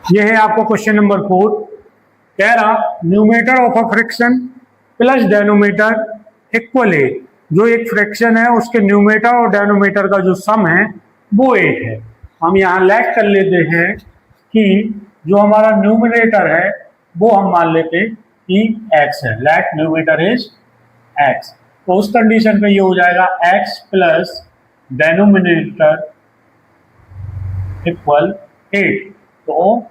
ये है आपको क्वेश्चन नंबर 4। कह रहा numerator of a fraction plus denominator equal 8। जो एक फ्रैक्शन है उसके न्यूमेटर और डेनोमीटर का जो सम है वो 8 है। हम यहाँ लेट कर लेते हैं कि जो हमारा न्यूमिनेटर है वो हम मान लेते कि x है। Let numerator is x। तो उस कंडीशन पे ये हो जाएगा x प्लस डेनोमिनेटर इक्वल 8। तो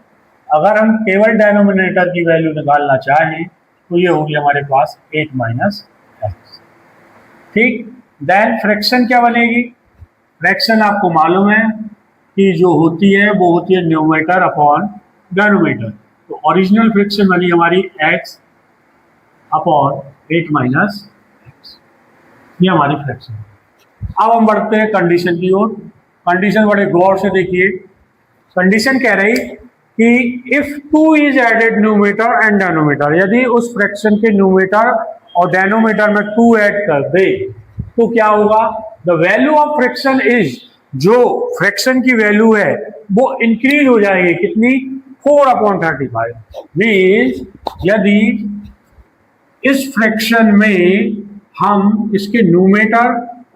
अगर हम केवल डेनोमिनेटर की वैल्यू निकालना चाहें तो ये होगी हमारे पास 8 माइनस एक्स। ठीक, देन फ्रैक्शन क्या बनेगी? फ्रैक्शन आपको मालूम है कि जो होती है वो होती है न्यूमेटर अपॉन डेनोमीटर। तो ओरिजिनल फ्रैक्शन बनी हमारी x अपॉन 8 माइनस एक्स। ये हमारी फ्रैक्शन। अब हम बढ़ते हैं कंडीशन की ओर। कंडीशन बड़े गौर से देखिए। कंडीशन कह रही कि if 2 is added numerator and denominator, यदि उस फ्रैक्शन के न्यूमेटर और डेनोमीटर में 2 ऐड कर दे तो क्या होगा? The value of fraction is, जो फ्रैक्शन की वैल्यू है वो इंक्रीज हो जाएगी। कितनी? 4/35। मीन्स यदि इस फ्रैक्शन में हम इसके न्यूमेटर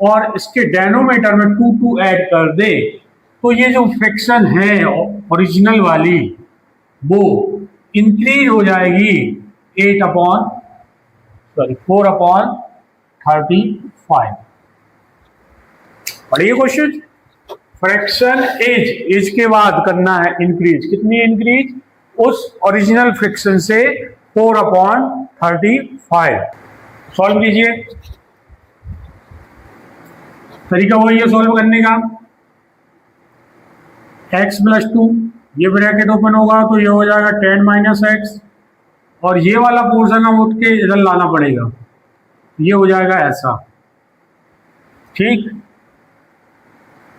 और इसके डेनोमीटर में 2 ऐड कर दे तो ये जो फ्रैक्शन है ओरिजिनल वाली वो इंक्रीज हो जाएगी 4/35। पढ़िए क्वेश्चन। फ्रैक्शन एज के बाद करना है इंक्रीज। कितनी इंक्रीज? उस ओरिजिनल फ्रैक्शन से 4/35। सॉल्व कीजिए। तरीका वही है सॉल्व करने का। x प्लस 2, ये ब्रैकेट ओपन होगा तो ये हो जाएगा 10 माइनस एक्स, और ये वाला पोर्शन हम उठ के इधर लाना पड़ेगा, ये हो जाएगा ऐसा। ठीक,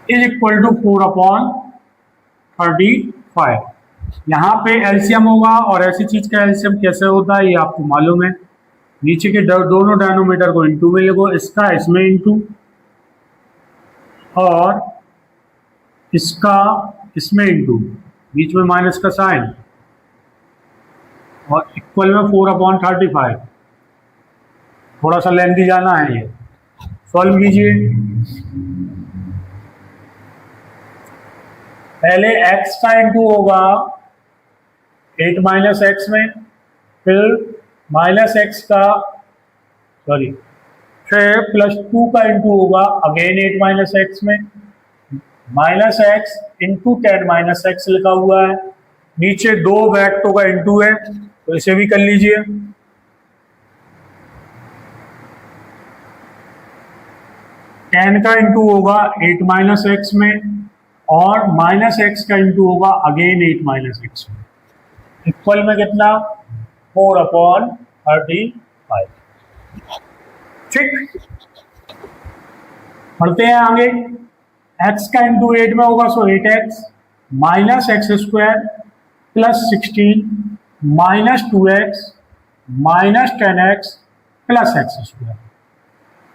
इज इक्वल टू 4/35। यहाँ पे एलसीएम होगा, और ऐसी चीज का एलसीएम कैसे होता है ये आपको मालूम है। नीचे के दोनों डायनोमीटर को इंटू में लिखो, इसका इसमें इंटू और इसका इसमें इंटू, बीच में माइनस का साइन, और इक्वल में 4/35। थोड़ा सा लेंथी जाना है ये। सॉल्व कीजिए। पहले x का इंटू होगा 8 माइनस एक्स में, फिर माइनस एक्स का फिर प्लस 2 का इंटू होगा अगेन 8 माइनस एक्स में, minus x into 10 minus x लिखा हुआ है। नीचे 2 ब्रैकेटों का इंटू है तो इसे भी कर लीजिए। टेन का इंटू होगा 8 माइनस एक्स में, और माइनस एक्स का इंटू होगा अगेन 8 माइनस एक्स में। इक्वल में कितना? 4/35। ठीक, पढ़ते हैं आगे। x का इंटू 8 में होगा so 8x minus x square plus 16 minus 2x minus 10x plus x square.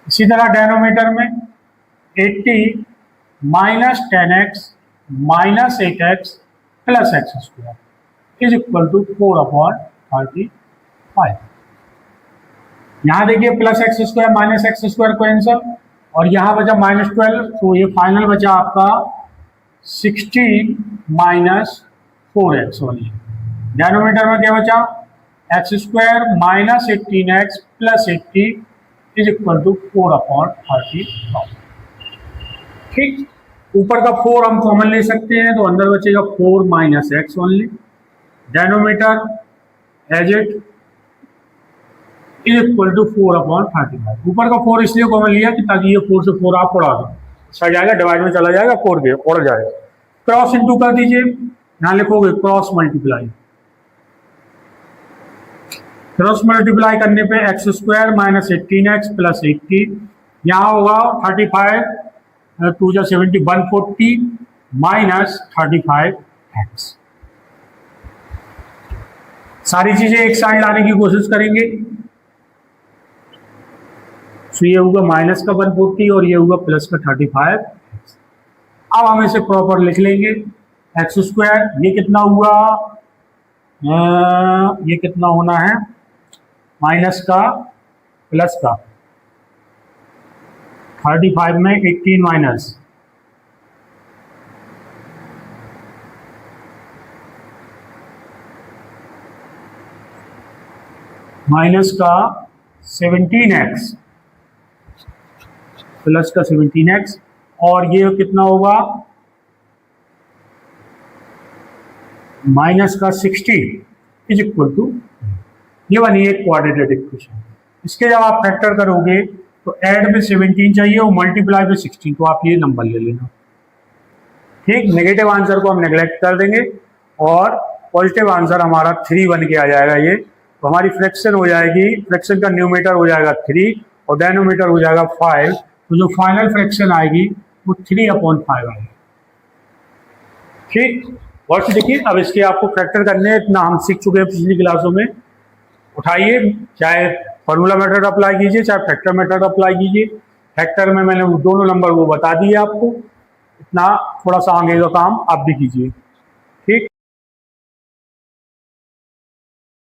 इसी तरह डेनोमीटर में 80 minus 10x minus 8x plus x square is equal to 4/35। यहाँ देखिए plus x square minus x square को answer, और यहाँ बचा -12, तो ये फाइनल बचा आपका 16 माइनस 4x वाली। डेनोमीटर में क्या बचा? X square minus 18x plus 80 is equal to 4/35। ठीक, ऊपर का 4 हम कॉमन ले सकते हैं तो अंदर बचेगा 4 minus x only. Denominator as it is equal to 4/35। ऊपर का 4 इसलिए कॉमन लिया कि ताकि ये 4 से 4 आप उड़ा दो, सड़ जाएगा, डिवाइड में चला जाएगा, 4 के उड़ जाएगा। क्रॉस इंटू कर दीजिए, यहां लिखोगे क्रॉस मल्टीप्लाई। क्रॉस मल्टीप्लाई करने पे x square minus 18x plus 80, यहाँ होगा 35 2 जा 70 140 माइनस 35x। सारी चीजें एक साइड लाने की कोशिश करेंगे। तो ये होगा माइनस का 140 और ये होगा प्लस का 35। अब हम इसे प्रॉपर लिख लेंगे। एक्स स्क्वायर ये कितना हुआ ये कितना होना है, माइनस का प्लस का, 35 में 18 माइनस, माइनस का 17x प्लस का 17x, और ये कितना होगा, माइनस का 60 इज इक्वल टू, ये बनी एक क्वाड्रेटिक इक्वेशन। इसके जब आप फैक्टर करोगे तो ऐड में 17 चाहिए और मल्टीप्लाई में 16, तो आप ये नंबर ले लेना। ठीक, नेगेटिव आंसर को हम नेग्लेक्ट कर देंगे और पॉजिटिव आंसर हमारा 3 बन के आ जाएगा। ये तो हमारी फ्रैक्शन हो जाएगी, फ्रैक्शन का न्यूमेटर हो जाएगा 3 और डेनोमीटर हो जाएगा 5, तो जो फाइनल फ्रैक्शन आएगी वो 3/5 आएगी। ठीक, और देखिए अब इसके आपको फैक्टर करने, इतना हम सीख चुके हैं पिछली क्लासों में। उठाइए, चाहे फॉर्मूला मेथड अप्लाई कीजिए चाहे फैक्टर मेथड अप्लाई कीजिए। फैक्टर में मैंने दोनों नंबर वो बता दिए आपको, इतना थोड़ा सा आगे का काम आप भी कीजिए।